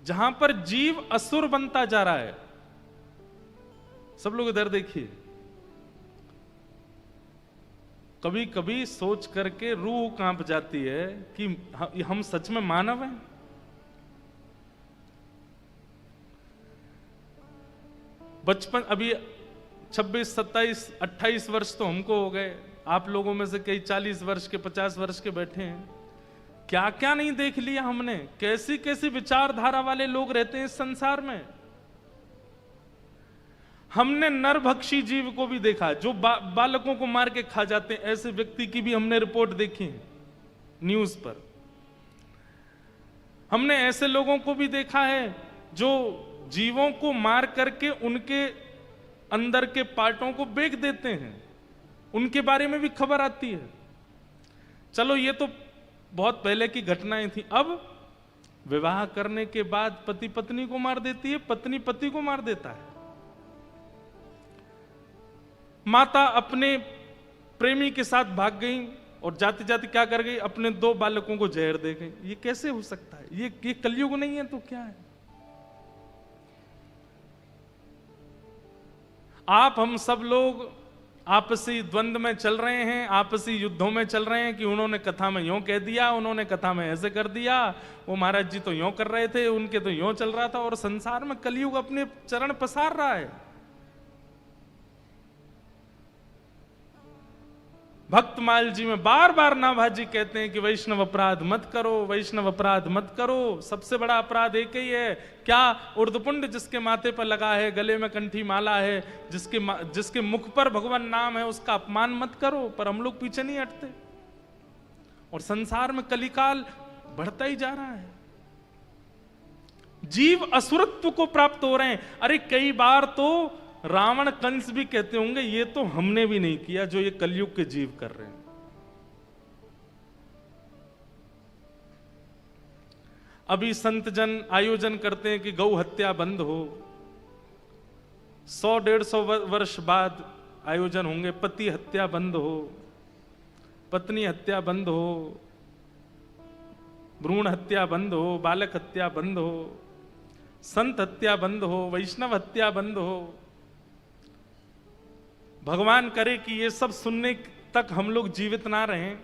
जहां पर जीव असुर बनता जा रहा है। सब लोग इधर देखिए, कभी कभी सोच करके रूह कांप जाती है कि हम सच में मानव हैं। बचपन अभी 26, 27, 28 वर्ष तो हमको हो गए, आप लोगों में से कई 40 वर्ष के, 50 वर्ष के बैठे हैं। क्या क्या नहीं देख लिया हमने, कैसी कैसी विचारधारा वाले लोग रहते हैं इस संसार में। हमने नरभक्षी जीव को भी देखा, जो बालकों को मार के खा जाते हैं, ऐसे व्यक्ति की भी हमने रिपोर्ट देखी है न्यूज पर। हमने ऐसे लोगों को भी देखा है जो जीवों को मार करके उनके अंदर के पार्टों को बेच देते हैं, उनके बारे में भी खबर आती है। चलो ये तो बहुत पहले की घटनाएं थी। अब विवाह करने के बाद पति पत्नी को मार देती है, पत्नी पति को मार देता है। माता अपने प्रेमी के साथ भाग गई और जाते जाते क्या कर गई, अपने 2 बालकों को जहर दे गई। ये कैसे हो सकता है? ये कलयुग नहीं है तो क्या है? आप हम सब लोग आपसी द्वंद्व में चल रहे हैं, आपसी युद्धों में चल रहे हैं कि उन्होंने कथा में यूं कह दिया, उन्होंने कथा में ऐसे कर दिया, वो महाराज जी तो यूं कर रहे थे, उनके तो यूं चल रहा था। और संसार में कलयुग अपने चरण पसार रहा है। भक्तमाल जी में बार बार नाभाजी कहते हैं कि वैष्णव अपराध मत करो, वैष्णव अपराध मत करो। सबसे बड़ा अपराध एक ही है, क्या? उर्दपुंड जिसके माथे पर लगा है, गले में कंठी माला है, जिसके मुख पर भगवान नाम है, उसका अपमान मत करो। पर हम लोग पीछे नहीं हटते और संसार में कलिकाल बढ़ता ही जा रहा है। जीव असुरत्व को प्राप्त हो रहे हैं। अरे कई बार तो रावण कंस भी कहते होंगे ये तो हमने भी नहीं किया जो ये कलयुग के जीव कर रहे हैं। अभी संत जन आयोजन करते हैं कि गौ हत्या बंद हो। 100-150 वर्ष बाद आयोजन होंगे, पति हत्या बंद हो, पत्नी हत्या बंद हो, भ्रूण हत्या बंद हो, बालक हत्या बंद हो, संत हत्या बंद हो, वैष्णव हत्या बंद हो। भगवान करे कि ये सब सुनने तक हम लोग जीवित ना रहें,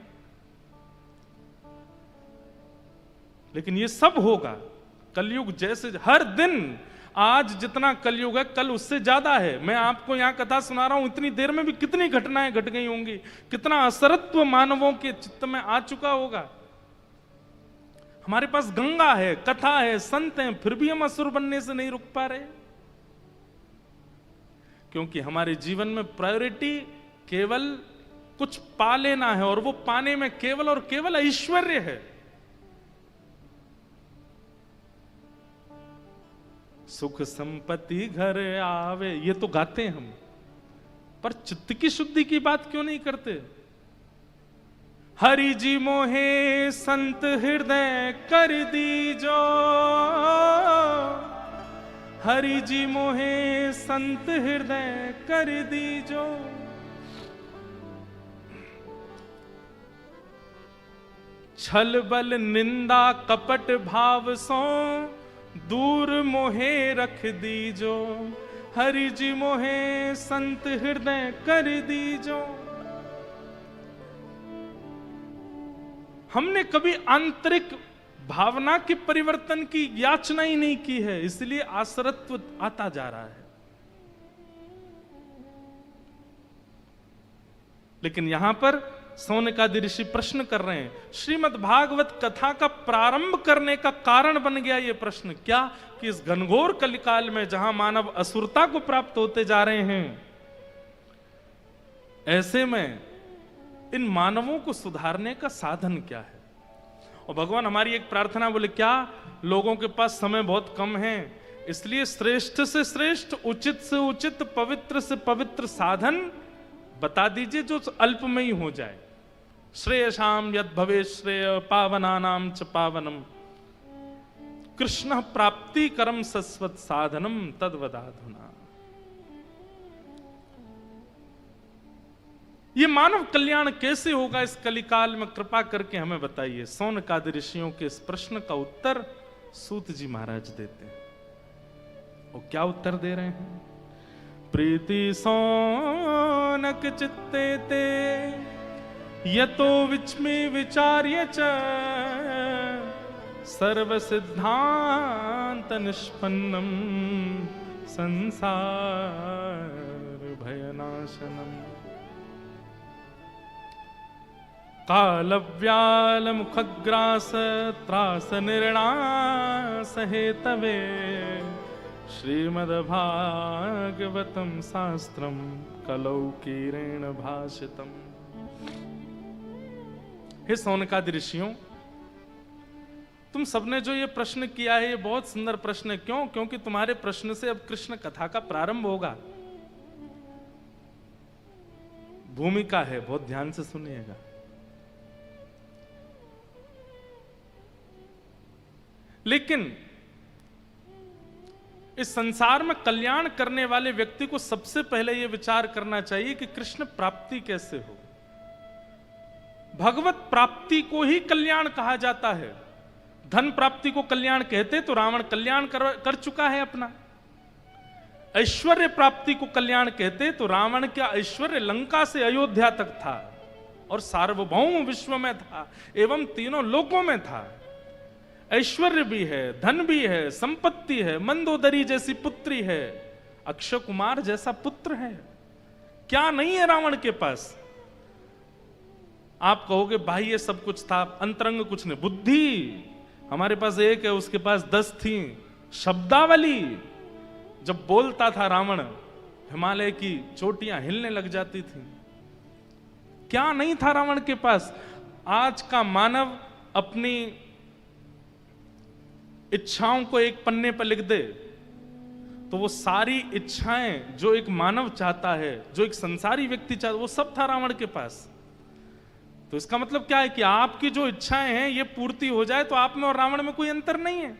लेकिन ये सब होगा। कलयुग जैसे हर दिन, आज जितना कलयुग है कल उससे ज्यादा है। मैं आपको यहां कथा सुना रहा हूं, इतनी देर में भी कितनी घटनाएं घट गई होंगी, कितना असरत्व मानवों के चित्त में आ चुका होगा। हमारे पास गंगा है, कथा है, संत हैं, फिर भी हम असुर बनने से नहीं रुक पा रहे। क्योंकि हमारे जीवन में प्रायोरिटी केवल कुछ पा लेना है, और वो पाने में केवल और केवल ऐश्वर्य है। सुख संपत्ति घर आवे, ये तो गाते हैं हम, पर चित्त की शुद्धि की बात क्यों नहीं करते? हरि जी मोहे संत हृदय कर दीजो, हरि जी मोहे संत हृदय कर दीजो। छल बल निंदा कपट भाव सो दूर मोहे रख दीजो, हरि जी मोहे संत हृदय कर दीजो। हमने कभी आंतरिक भावना के परिवर्तन की याचना ही नहीं की है, इसलिए आसरत्व आता जा रहा है। लेकिन यहां पर सौनकादि ऋषि प्रश्न कर रहे हैं, श्रीमद् भागवत कथा का प्रारंभ करने का कारण बन गया ये प्रश्न, क्या? कि इस घनघोर कलिकाल में जहां मानव असुरता को प्राप्त होते जा रहे हैं, ऐसे में इन मानवों को सुधारने का साधन क्या है? और भगवान हमारी एक प्रार्थना, बोले क्या लोगों के पास समय बहुत कम है, इसलिए श्रेष्ठ से श्रेष्ठ, उचित से उचित, पवित्र से पवित्र साधन बता दीजिए जो अल्प में ही हो जाए। श्रेयसाम यद भवे श्रेय पावनानाम च पावनम, कृष्ण प्राप्ति करम सस्वत साधनम तद्वदाधुना। ये मानव कल्याण कैसे होगा इस कलिकाल में, कृपा करके हमें बताइए। सौनकादि ऋषियों के इस प्रश्न का उत्तर सूत जी महाराज देते हैं। वो क्या उत्तर दे रहे हैं? प्रीति सौनक चित्ते ते यतो विचमे विचार्य च सर्व सिद्धांत निष्पन्नम संसार भयनाशनम। कालव्याल मुखग्रास त्रास निर्णास हेतवे श्रीमद्भागवतम शास्त्रम कलौ कीरेण भाषितम। हे सौनकादि ऋषियों, तुम सबने जो ये प्रश्न किया है ये बहुत सुंदर प्रश्न है। क्यों? क्योंकि तुम्हारे प्रश्न से अब कृष्ण कथा का प्रारंभ होगा। भूमिका है, बहुत ध्यान से सुनिएगा। लेकिन इस संसार में कल्याण करने वाले व्यक्ति को सबसे पहले यह विचार करना चाहिए कि कृष्ण प्राप्ति कैसे हो। भगवत प्राप्ति को ही कल्याण कहा जाता है। धन प्राप्ति को कल्याण कहते तो रावण कल्याण कर चुका है अपना। ऐश्वर्य प्राप्ति को कल्याण कहते तो रावण का ऐश्वर्य लंका से अयोध्या तक था और सार्वभौम विश्व में था एवं तीनों लोकों में था। ऐश्वर्य भी है, धन भी है, संपत्ति है, मंदोदरी जैसी पुत्री है, अक्षय कुमार जैसा पुत्र है। क्या नहीं है रावण के पास? आप कहोगे भाई ये सब कुछ था, अंतरंग कुछ नहीं। बुद्धि हमारे पास एक है, उसके पास 10 थी। शब्दावली, जब बोलता था रावण हिमालय की चोटियां हिलने लग जाती थी। क्या नहीं था रावण के पास? आज का मानव अपनी इच्छाओं को एक पन्ने पर लिख दे तो वो सारी इच्छाएं जो एक मानव चाहता है, जो एक संसारी व्यक्ति चाहता है, वो सब था रावण के पास। तो इसका मतलब क्या है कि आपकी जो इच्छाएं हैं ये पूर्ति हो जाए तो आप में और रावण में कोई अंतर नहीं है।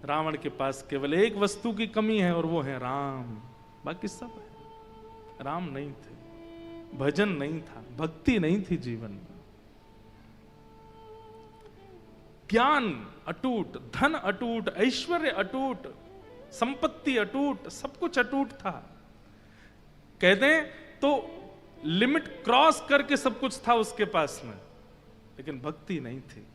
रावण के पास केवल एक वस्तु की कमी है और वो है राम, बाकी सब है। राम नहीं थे, भजन नहीं था, भक्ति नहीं थी जीवन में। ज्ञान अटूट, धन अटूट, ऐश्वर्य अटूट, संपत्ति अटूट, सब कुछ अटूट था। कह दें तो लिमिट क्रॉस करके सब कुछ था उसके पास में, लेकिन भक्ति नहीं थी।